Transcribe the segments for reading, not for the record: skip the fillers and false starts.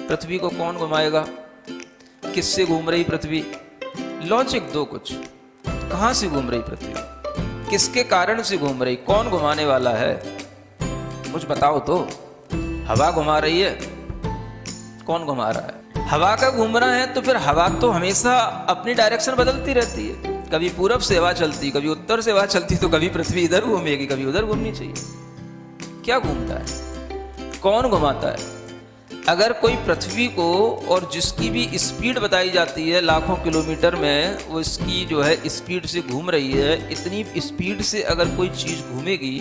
पृथ्वी को कौन घुमाएगा? किससे घूम रही पृथ्वी? लॉजिक दो कुछ। कहां से घूम रही पृथ्वी? किसके कारण से घूम रही? कौन घुमाने वाला है? कुछ बताओ तो। हवा घुमा रही है? कौन घुमा रहा है? हवा का घूमना है तो फिर हवा तो हमेशा अपनी डायरेक्शन बदलती रहती है। कभी पूरब से हवा चलती, कभी उत्तर से हवा चलती, तो कभी पृथ्वी इधर घूमेगी, कभी उधर घूमनी चाहिए। क्या घूमता है? कौन घुमाता है? अगर कोई पृथ्वी को, और जिसकी भी स्पीड बताई जाती है लाखों किलोमीटर में, वो इसकी जो है स्पीड से घूम रही है, इतनी स्पीड से अगर कोई चीज़ घूमेगी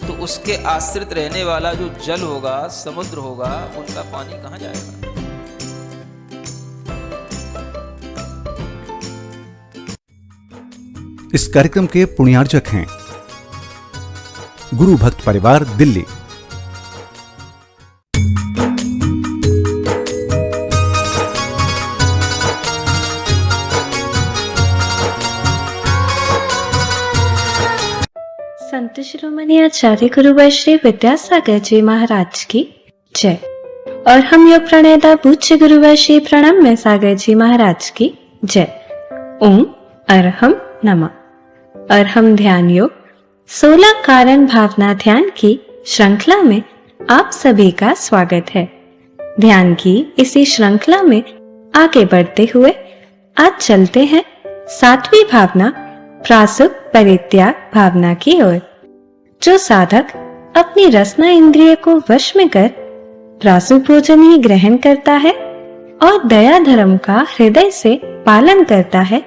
तो उसके आश्रित रहने वाला जो जल होगा, समुद्र होगा, उनका पानी कहाँ जाएगा? इस कार्यक्रम के पुण्यार्जक हैं गुरु भक्त परिवार, दिल्ली। संत शिरोमणि आचार्य गुरुवर श्री विद्यासागर जी महाराज की जय। और हम योग प्रणेता पूज्य गुरुवर श्री प्रणम्य सागर जी महाराज की जय। ओम अरहम नमः। अरहम ध्यान योग 16 कारण भावना ध्यान की श्रृंखला में आप सभी का स्वागत है। ध्यान की इसी श्रृंखला में आगे बढ़ते हुए आज चलते हैं 7वीं भावना प्रासुप परित्याग भावना की ओर। जो साधक अपनी रसना इंद्रिय को वश में कर प्रासुप भोजन ही ग्रहण करता है और दया धर्म का हृदय से पालन करता है,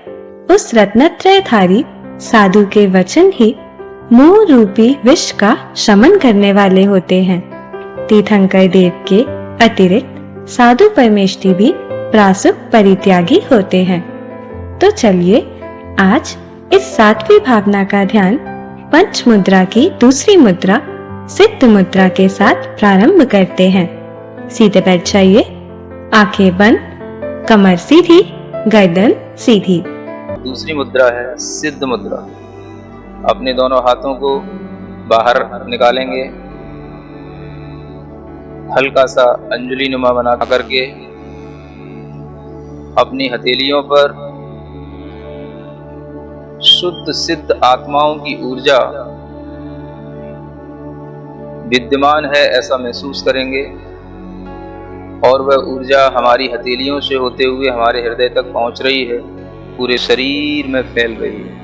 उस रत्नत्रयधारी साधु के वचन ही मोह रूपी विष का शमन करने वाले होते हैं। तीर्थंकर देव के अतिरिक्त साधु परमेष्ठी भी प्रासुप परित्यागी होते हैं। तो चलिए आज इस 7वीं भावना का ध्यान पंच मुद्रा की दूसरी मुद्रा सिद्ध मुद्रा के साथ प्रारंभ करते हैं। सीधे बैठ जाइए, आंखें बंद, कमर सीधी, गर्दन सीधी। दूसरी मुद्रा है सिद्ध मुद्रा। अपने दोनों हाथों को बाहर निकालेंगे, हल्का सा अंजलि नुमा बना करके अपनी हथेलियों पर शुद्ध सिद्ध आत्माओं की ऊर्जा विद्यमान है ऐसा महसूस करेंगे, और वह ऊर्जा हमारी हथेलियों से होते हुए हमारे हृदय तक पहुंच रही है, पूरे शरीर में फैल रही है।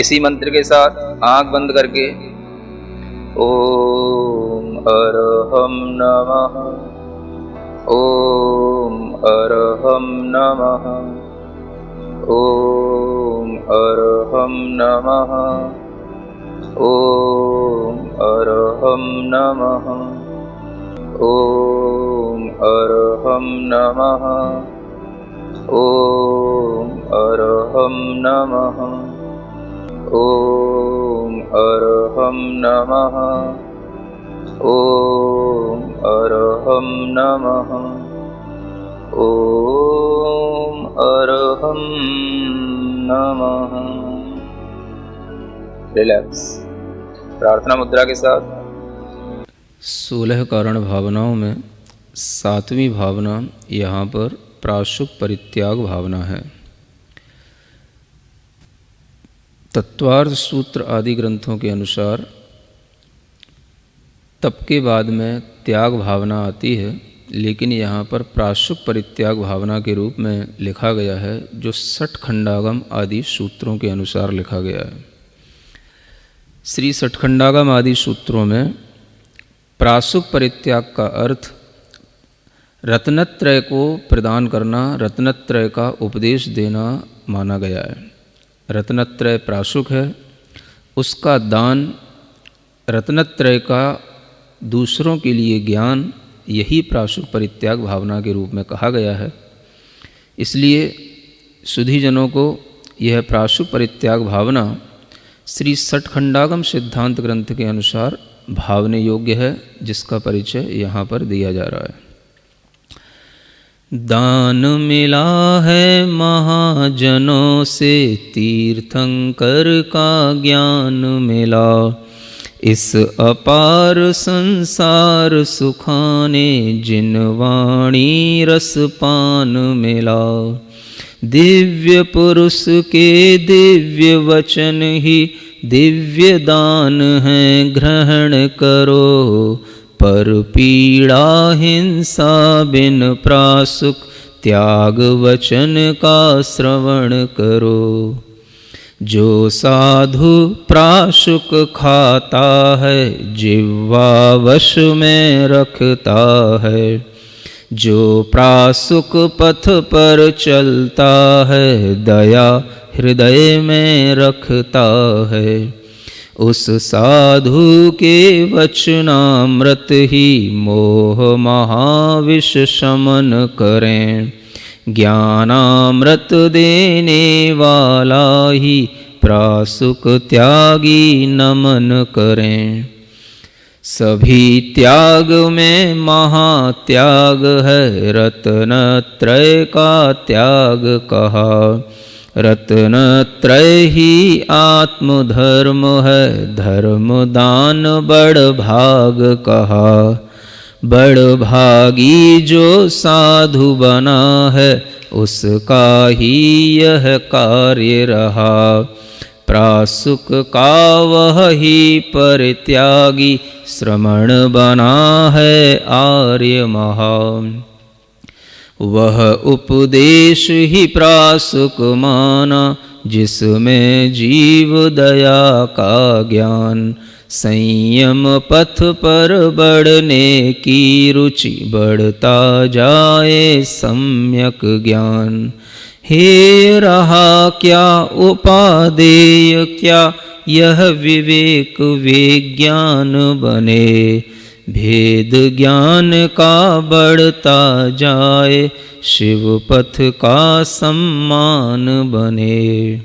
इसी मंत्र के साथ आंख बंद करके ओम अरहम नमः, ओम अरहम नमः, ओम अरहम नमः, ओम अरहम नमः, ओम अरहम नमः, ओम अरहम नमः, ओम अरहम नमः, ओम अरहम नमः, ओम अरहम नमः। रिलैक्स। प्रार्थना मुद्रा के साथ 16 कारण भावनाओं में 7वीं भावना यहाँ पर प्रासुप परित्याग भावना है। तत्वार्थ सूत्र आदि ग्रंथों के अनुसार तप के बाद में त्याग भावना आती है, लेकिन यहाँ पर प्रासुप परित्याग भावना के रूप में लिखा गया है, जो 60 खंडागम आदि सूत्रों के अनुसार लिखा गया है। श्री 60 खंडागम आदि सूत्रों में प्रासुप परित्याग का अर्थ रत्नत्रय को प्रदान करना, रत्नत्रय का उपदेश देना माना गया है। रत्नत्रय प्रासुक है, उसका दान, रत्नत्रय का दूसरों के लिए ज्ञान, यही प्रासुप परित्याग भावना के रूप में कहा गया है। इसलिए सुधीजनों को यह प्रासुप परित्याग भावना श्री 60 खंडागम सिद्धांत ग्रंथ के अनुसार भावने योग्य है, जिसका परिचय यहाँ पर दिया जा रहा है। दान मिला है महाजनों से, तीर्थंकर का ज्ञान मिला, इस अपार संसार सुखाने जिन वाणी रस पान मिला। दिव्य पुरुष के दिव्य वचन ही दिव्य दान है ग्रहण करो। पर पीड़ा हिंसा बिन प्रासुक त्याग वचन का श्रवण करो। जो साधु प्राशुक खाता है जिह्वा वश में रखता है। जो प्रासुक पथ पर चलता है दया हृदय में रखता है। उस साधु के वचनामृत ही मोह महाविष शमन करें। ज्ञानामृत देने वाला ही प्रासुक त्यागी नमन करें। सभी त्याग में महात्याग है रत्नत्रय का त्याग कहा। रत्नत्रय ही आत्मधर्म है धर्म दान बड़ भाग कहा। बड़ भागी जो साधु बना है उसका ही यह कार्य रहा। प्रासुक का वह ही परित्यागी श्रमण बना है आर्य महान। वह उपदेश ही प्रासुक माना जिसमें जीव दया का ज्ञान। संयम पथ पर बढ़ने की रुचि बढ़ता जाए सम्यक ज्ञान। हे रहा क्या उपादेय क्या यह विवेक विज्ञान बने। भेद ज्ञान का बढ़ता जाए शिव पथ का सम्मान बने।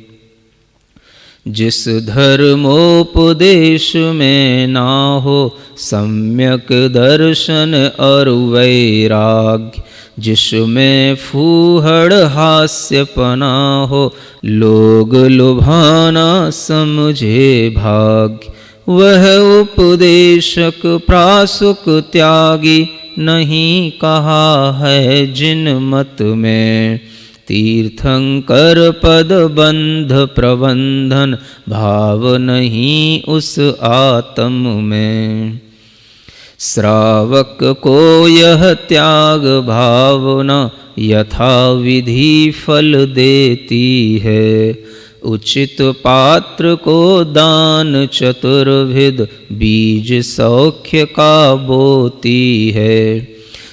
जिस धर्मोपदेश में ना हो सम्यक दर्शन और वैराग्य। जिसमें फूहड़ हास्यपना हो लोग लुभाना समझे भाग्य। वह उपदेशक प्रासुक त्यागी नहीं कहा है जिन मत में। तीर्थंकर पद बंध प्रबंधन भाव नहीं उस आत्म में। श्रावक को यह त्याग भावना यथा विधि फल देती है। उचित पात्र को दान चतुर्विध बीज सौख्य का बोती है।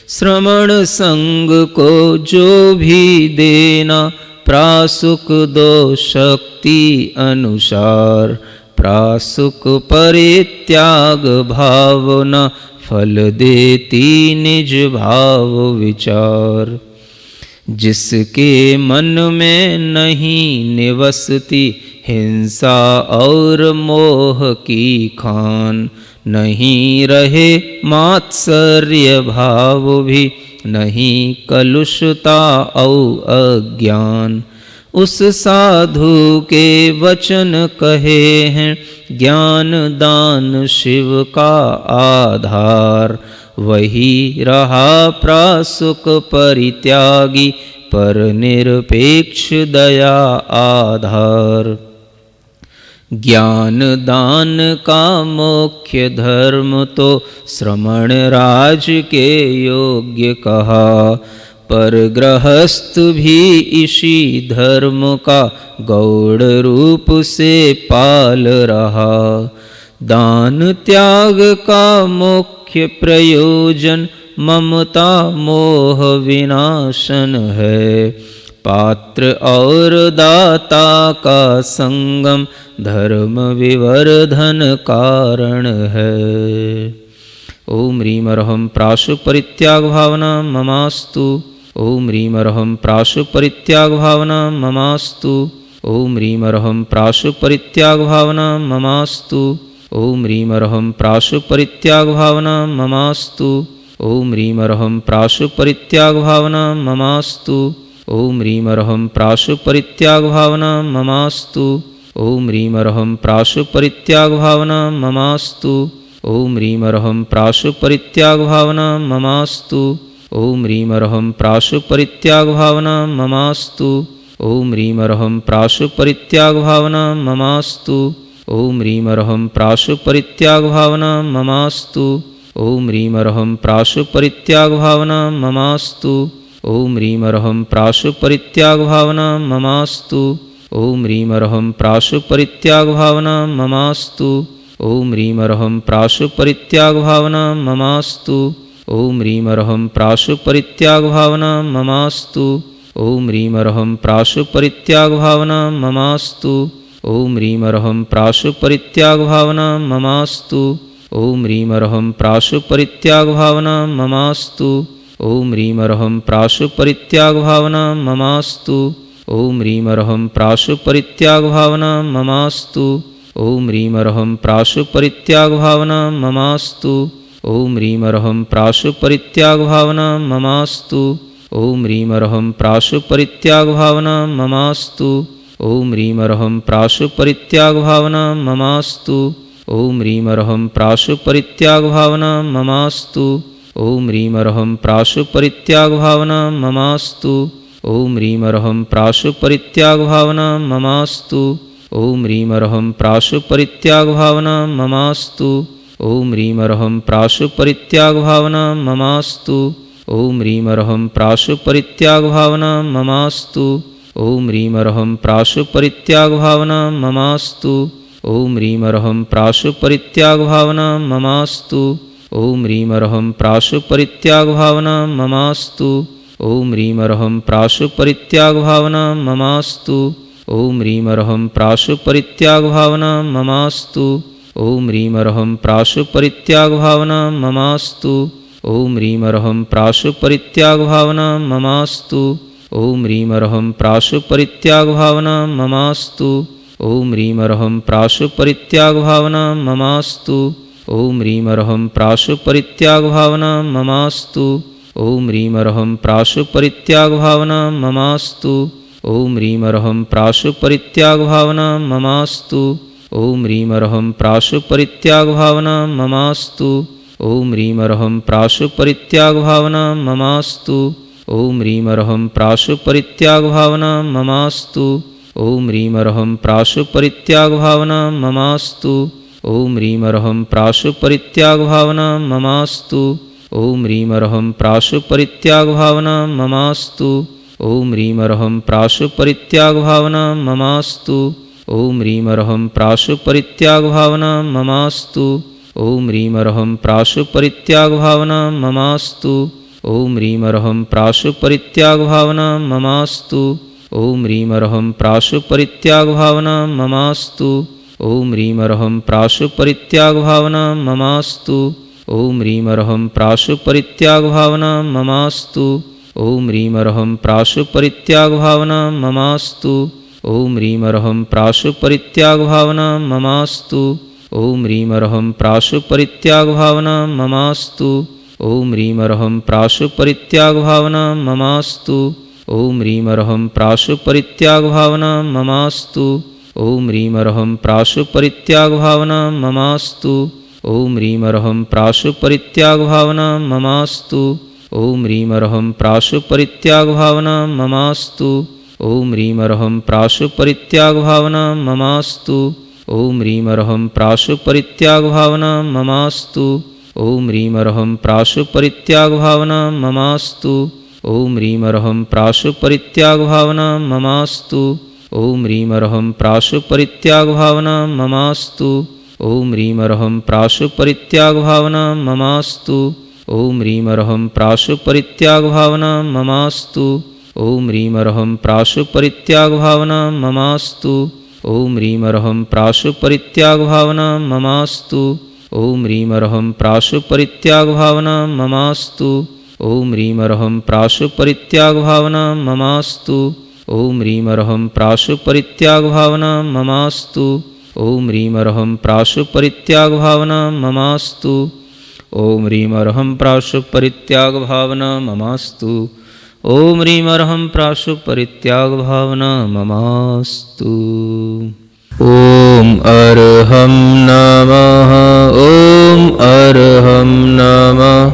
श्रमण संग को जो भी देना प्रासुक दो शक्ति अनुसार। प्रासुक परित्याग भावना फल देती निज भाव विचार। जिसके मन में नहीं निवसती हिंसा और मोह की खान। नहीं रहे मात्सर्य भाव भी नहीं कलुषता और अज्ञान। उस साधु के वचन कहे हैं ज्ञान दान शिव का आधार। वही रहा प्रासुक परित्यागी पर निरपेक्ष दया आधार। ज्ञान दान का मुख्य धर्म तो श्रमण राज के योग्य कहा। पर गृहस्थ भी इसी धर्म का गौड़ रूप से पाल रहा। दान त्याग का मुख्य प्रयोजन ममता मोह विनाशन है। पात्र और दाता का संगम धर्म विवर्धन कारण है। ओम ह्रीम अर्हं प्राशुक परित्याग भावना ममास्तु। ओम ह्रीम अर्हं प्राशुक परित्याग भावना ममास्तु। ओम ह्रीम अर्हं प्राशुक परित्याग भावना ममास्तु। ओम ह्रीम अर्हं प्राशुक परित्याग भावना ममास्तु। ओम ह्रीम अर्हं प्राशुक परित्याग भावना ममास्तु। ओम ह्रीम अर्हं प्राशुक परित्याग भावना ममास्तु। ॐ ह्रीं अर्हं प्राशुपरित्यागभावना ममास्तु ॐ ह्रीं अर्हं प्राशुपरित्यागभावना ममास्तु ॐ ह्रीं अर्हं प्राशुपरित्यागभावना ममास्तु ॐ ह्रीं अर्हं प्राशुपरित्यागभावना ममास्तु ॐ ह्रीं अर्हं प्राशुपरित्यागभावना ममास्तु ॐ ह्रीं अर्हं प्राशुपरित्यागभावना ममास्तु ॐ ह्रीं अर्हं प्राशुपरित्यागभावना ममास्तु ॐ ह्रीं अर्हं प्राशुपरित्यागभावना ममास्तु ॐ ह्रीं अर्हं प्राशुपरित्यागभावना ममास्तु ॐ ह्रीं अर्हं प्राशुपरित्यागभावना ममास्तु ॐ ह्रीं अर्हं प्राशुपरित्यागभावना ममास्तु ॐ ह्रीं अर्हं प्राशुपरित्यागभावना ममास्तु ॐ ह्रीं अर्हं प्राशुपरित्यागभावना ममास्तु ॐ ह्रीं अर्हं प्राशुपरित्यागभावना ममास्तु ॐ ह्रीं अर्हं प्राशुपरित्यागभावना ममास्तु ॐ ह्रीं अर्हं प्राशुपरित्यागभावना ममास्तु ॐ ह्रीं अर्हं प्राशुपरित्यागभावना ममास्तु ॐ ह्रीं अर्हं प्राशुपरित्यागभावना ममास्तु ॐ ह्रीं अर्हं प्राशुपरित्यागभावना ममास्तु ॐ ह्रीं अर्हं प्राशुपरित्यागभावना ममास्तु ॐ ह्रीं अर्हं प्राशुपरित्यागभावना ममास्तु ॐ ह्रीं अर्हं प्राशुपरित्यागभावना ममास्तु ॐ ह्रीं अर्हं प्राशुपरित्यागभावना ममास्तु ॐ ह्रीं अर्हं प्राशुपरित्यागभावना ममास्तु ॐ ह्रीं अर्हं प्राशुपरित्यागभावना ममास्तु ॐ ह्रीं अर्हं प्राशुपरित्यागभावना ममास्तु ॐ ह्रीं अर्हं प्राशुपरित्यागभावना ममास्तु ॐ ह्रीं अर्हं प्राशुपरित्यागभावना ममास्तु ॐ ह्रीं अर्हं प्राशुपरित्यागभावना ममास्तु ॐ ह्रीं अर्हं प्राशुपरित्यागभावना ममास्तु ॐ ह्रीं अर्हं प्राशुपरित्यागभावना ममास्तु ॐ ह्रीं अर्हं प्राशुपरित्यागभावना ममास्तु ॐ ह्रीं अर्हं प्राशुपरित्यागभावना ममास्तु ॐ ह्रीं अर्हं प्राशुपरित्यागभावना ममास्तु ॐ ह्रीं अर्हं प्राशुपरित्यागभावना ममास्तु ॐ ह्रीं अर्हं प्राशुपरित्यागभावना ममास्तु ॐ ह्रीं अर्हं प्राशुपरित्यागभावना ममास्तु ॐ ह्रीं अर्हं प्राशुपरित्यागभावना ममास्तु ॐ ह्रीं अर्हं प्राशुपरित्यागभावना ममास्तु ॐ ह्रीं अर्हं प्राशुपरित्यागभावना ममास्तु ॐ ह्रीं अर्हं प्राशुपरित्यागभावना ममास्तु ॐ ह्रीं अर्हं प्राशुपरित्यागभावना ममास्तु ॐ ह्रीं अर्हं प्राशुपरित्यागभावना ममास्तु ॐ ह्रीं अर्हं प्राशुपरित्यागभावना ममास्तु ॐ ह्रीं अर्हं प्राशुपरित्यागभावना ममास्तु ॐ ह्रीं अर्हं प्राशुपरित्यागभावना ममास्तु ॐ ह्रीं अर्हं प्राशुपरित्यागभावना ममास्तु ॐ ह्रीं अर्हं प्राशुपरित्यागभावना ममास्तु ॐ ह्रीं अर्हं प्राशुपरित्यागभावना ममास्तु ॐ ह्रीं अर्हं प्राशुपरित्यागभावना ममास्तु ॐ ह्रीं अर्हं प्राशुपरित्यागभावना ममास्तु ॐ ह्रीं अर्हं प्राशुपरित्यागभावना ममास्तु ॐ ह्रीं अर्हं प्राशुपरित्यागभावना ममास्तु ॐ ह्रीं अर्हं प्राशुपरित्यागभावना ममास्तु ॐ ह्रीं अर्हं प्राशुपरित्यागभावना ममास्तु ॐ ह्रीं अर्हं प्राशुपरित्यागभावना ममास्तु ॐ ह्रीं अर्हं प्राशुपरित्यागभावना ममास्तु ॐ ह्रीं अर्हं प्राशुपरित्यागभावना ममास्तु ॐ ह्रीं अर्हं प्राशुपरित्यागभावना ममास्तु ॐ ह्रीं अर्हं प्राशुपरित्यागभावना ममास्तु ॐ ह्रीं अर्हं प्राशुपरित्यागभावना ममास्तु ॐ ह्रीं अर्हं प्राशुपरित्यागभावना ममास्तु ॐ ह्रीं अर्हं प्राशुपरित्यागभावना ममास्तु ॐ ह्रीं अर्हं प्राशुपरित्यागभावना ममास्तु ॐ ह्रीं अर्हं प्राशुपरित्यागभावना ममास्तु ॐ ह्रीं अर्हं प्राशुपरित्यागभावना ममास्तु ॐ ह्रीं अर्हं प्राशुपरित्यागभावना ममास्तु ॐ ह्रीं अर्हं प्राशुपरित्यागभावना ममास्तु ॐ ह्रीं अर्हं प्राशुपरित्यागभावना ममास्तु ॐ ह्रीं अर्हं प्राशुपरित्यागभावना ममास्तु ॐ ह्रीं अर्हं प्राशुपरित्यागभावना ममास्तु ॐ ह्रीं अर्हं प्राशुपरित्यागभावना ममास्तु ॐ ह्रीं अर्हं प्राशुपरित्यागभावना ममास्तु। ॐ अर्हं नमः ॐ अर्हं नमः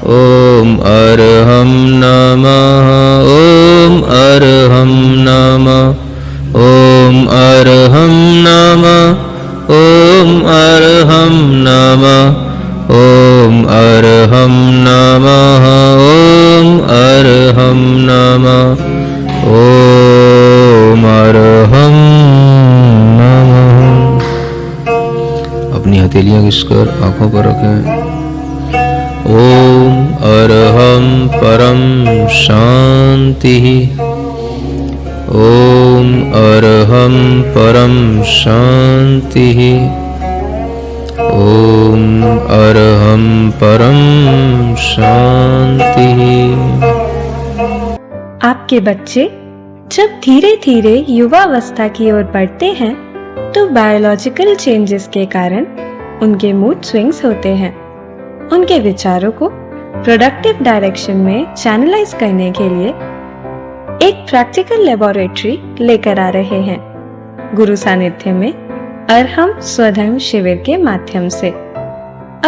ॐ अर्हं नमः ॐ अर्हं नमः ॐ अर्हं नमः ॐ अर्हं नमः ॐ अर्हं नमः ॐ अर्हं नमः ॐ अर्हं नमः। अपनी हथेलियां घिसकर आंखों पर रखें। ॐ अर्हं परम शांति ॐ अर्हं परम शांति ॐ अर्हं परम शांति। आपके बच्चे जब धीरे धीरे युवावस्था की ओर बढ़ते हैं तो बायोलॉजिकल चेंजेस के कारण उनके मूड स्विंग्स होते हैं। उनके विचारों को प्रोडक्टिव डायरेक्शन में चैनलाइज करने के लिए एक प्रैक्टिकल लेबोरेटरी लेकर आ रहे हैं गुरु सानिध्य में अर्हम स्वधर्म शिविर के माध्यम से।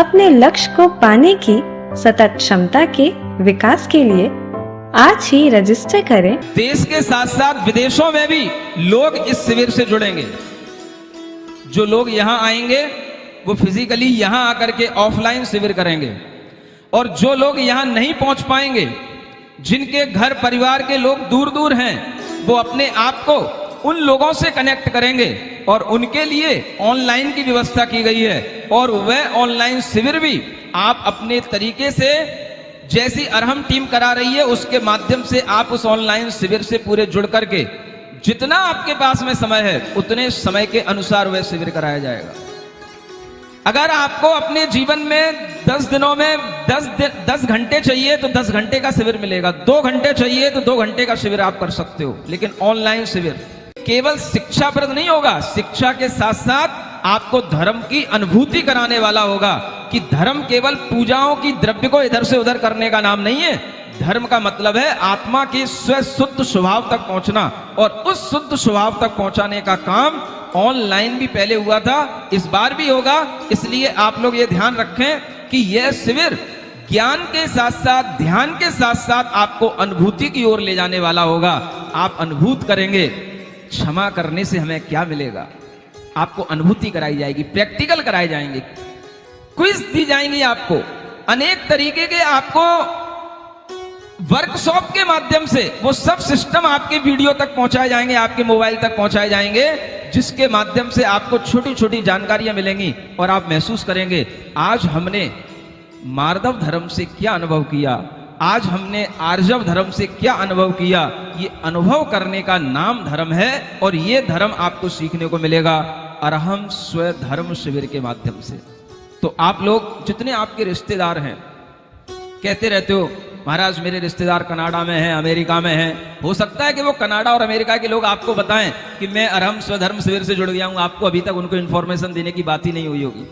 अपने लक्ष्य को पाने की सतत क्षमता के विकास के लिए आज ही रजिस्टर करें। देश के साथ साथ विदेशों में भी लोग इस शिविर से जुड़ेंगे। जो लोग यहाँ आएंगे वो फिजिकली यहाँ आकर के ऑफलाइन शिविर करेंगे, और जो लोग यहाँ नहीं पहुंच पाएंगे, जिनके घर परिवार के लोग दूर दूर हैं, वो अपने आप को उन लोगों से कनेक्ट करेंगे और उनके लिए ऑनलाइन की व्यवस्था की गई है। और वह ऑनलाइन शिविर भी आप अपने तरीके से, जैसी अर्हम टीम करा रही है उसके माध्यम से आप उस ऑनलाइन शिविर से पूरे जुड़ करके जितना आपके पास में समय है उतने समय के अनुसार वह शिविर कराया जाएगा। अगर आपको अपने जीवन में 10 दिनों में 10 घंटे चाहिए तो 10 घंटे का शिविर मिलेगा। 2 घंटे चाहिए तो 2 घंटे का शिविर आप कर सकते हो। लेकिन ऑनलाइन शिविर केवल शिक्षाप्रद नहीं होगा, शिक्षा के साथ साथ आपको धर्म की अनुभूति कराने वाला होगा कि धर्म केवल पूजाओं की द्रव्य को इधर से उधर करने का नाम नहीं है। धर्म का मतलब है आत्मा के स्व शुद्ध स्वभाव तक पहुंचना, और उस शुद्ध स्वभाव तक पहुंचाने का काम ऑनलाइन भी पहले हुआ था, इस बार भी होगा। इसलिए आप लोग ये ध्यान रखें कि यह शिविर ज्ञान के साथ साथ, ध्यान के साथ साथ आपको अनुभूति की ओर ले जाने वाला होगा। आप अनुभूत करेंगे क्षमा करने से हमें क्या मिलेगा, आपको अनुभूति कराई जाएगी, प्रैक्टिकल कराए जाएंगे, क्विज दी जाएंगी आपको, अनेक तरीके के आपको वर्कशॉप के माध्यम से वो सब सिस्टम आपके वीडियो तक पहुंचाए जाएंगे, आपके मोबाइल तक पहुंचाए जाएंगे, जिसके माध्यम से आपको छोटी छोटी जानकारियां मिलेंगी और आप महसूस करेंगे आज हमने मार्दव धर्म से क्या अनुभव किया, आज हमने आर्जव धर्म से क्या अनुभव किया। ये अनुभव करने का नाम धर्म है, और ये धर्म आपको सीखने को मिलेगा अर्हम स्वधर्म शिविर के माध्यम से। तो आप लोग जितने आपके रिश्तेदार हैं, कहते रहते हो महाराज मेरे रिश्तेदार कनाडा में हैं, अमेरिका में हैं, हो सकता है कि वो कनाडा और अमेरिका के लोग आपको बताएं कि मैं अर्हम स्वधर्म शिविर से जुड़ गया हूं, आपको अभी तक उनको इंफॉर्मेशन देने की बात ही नहीं हुई होगी,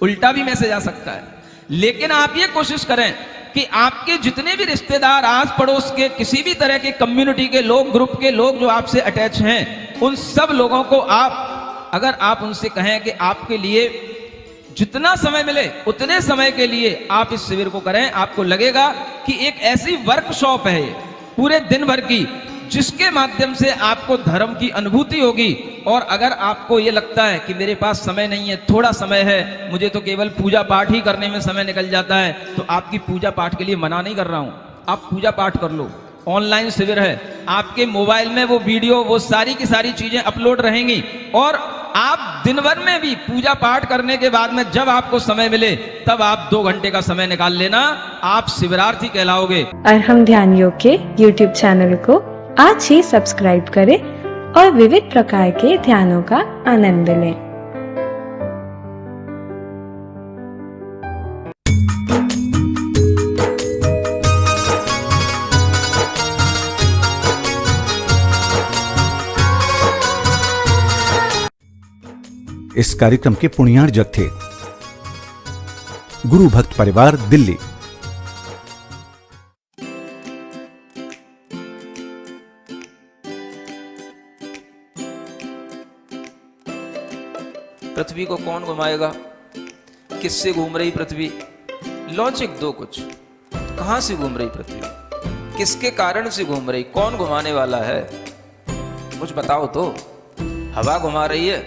उल्टा भी मैसेज आ सकता है। लेकिन आप ये कोशिश करें कि आपके जितने भी रिश्तेदार, आस पड़ोस के, किसी भी तरह के कम्युनिटी के लोग, ग्रुप के लोग जो आपसे अटैच हैं, उन सब लोगों को आप, अगर आप उनसे कहें कि आपके लिए जितना समय मिले उतने समय के लिए आप इस शिविर को करें, आपको लगेगा कि एक ऐसी वर्कशॉप है पूरे दिन भर की, जिसके माध्यम से आपको धर्म की अनुभूति होगी। और अगर आपको ये लगता है कि मेरे पास समय नहीं है, थोड़ा समय है, मुझे तो केवल पूजा पाठ ही करने में समय निकल जाता है, तो आपकी पूजा पाठ के लिए मना नहीं कर रहा हूं, आप पूजा पाठ कर लो। ऑनलाइन शिविर है, आपके मोबाइल में वो वीडियो, वो सारी की सारी चीजें अपलोड रहेंगी, और आप दिन भर में भी पूजा पाठ करने के बाद में जब आपको समय मिले तब आप 2 घंटे का समय निकाल लेना, आप शिविरार्थी कहलाओगे। अर्हम ध्यान योग के YouTube चैनल को आज ही सब्सक्राइब करें और विविध प्रकार के ध्यानों का आनंद लें। इस कार्यक्रम के पुण्यार्जक थे गुरु भक्त परिवार, दिल्ली। पृथ्वी को कौन घुमाएगा? किससे घूम रही पृथ्वी? लॉजिक दो कुछ। कहां से घूम रही पृथ्वी? किसके कारण से घूम रही? कौन घुमाने वाला है? कुछ बताओ तो। हवा घुमा रही है?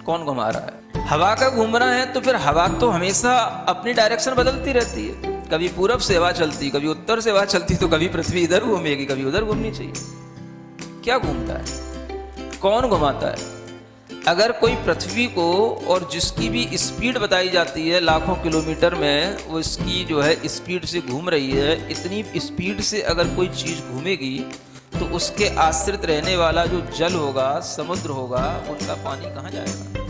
कौन घुमा रहा है? हवा का घूमना है तो फिर हवा तो हमेशा अपनी डायरेक्शन बदलती रहती है। कभी पूरब से हवा चलती, कभी उत्तर से हवा चलती, तो कभी पृथ्वी इधर घूमेगी, कभी उधर घूमनी चाहिए। क्या घूमता है? कौन घुमाता है? अगर कोई पृथ्वी को, और जिसकी भी स्पीड बताई जाती है लाखों किलोमीटर में, वो इसकी जो है स्पीड से घूम रही है, इतनी स्पीड से अगर कोई चीज़ घूमेगी तो उसके आश्रित रहने वाला जो जल होगा, समुद्र होगा, उनका पानी कहाँ जाएगा?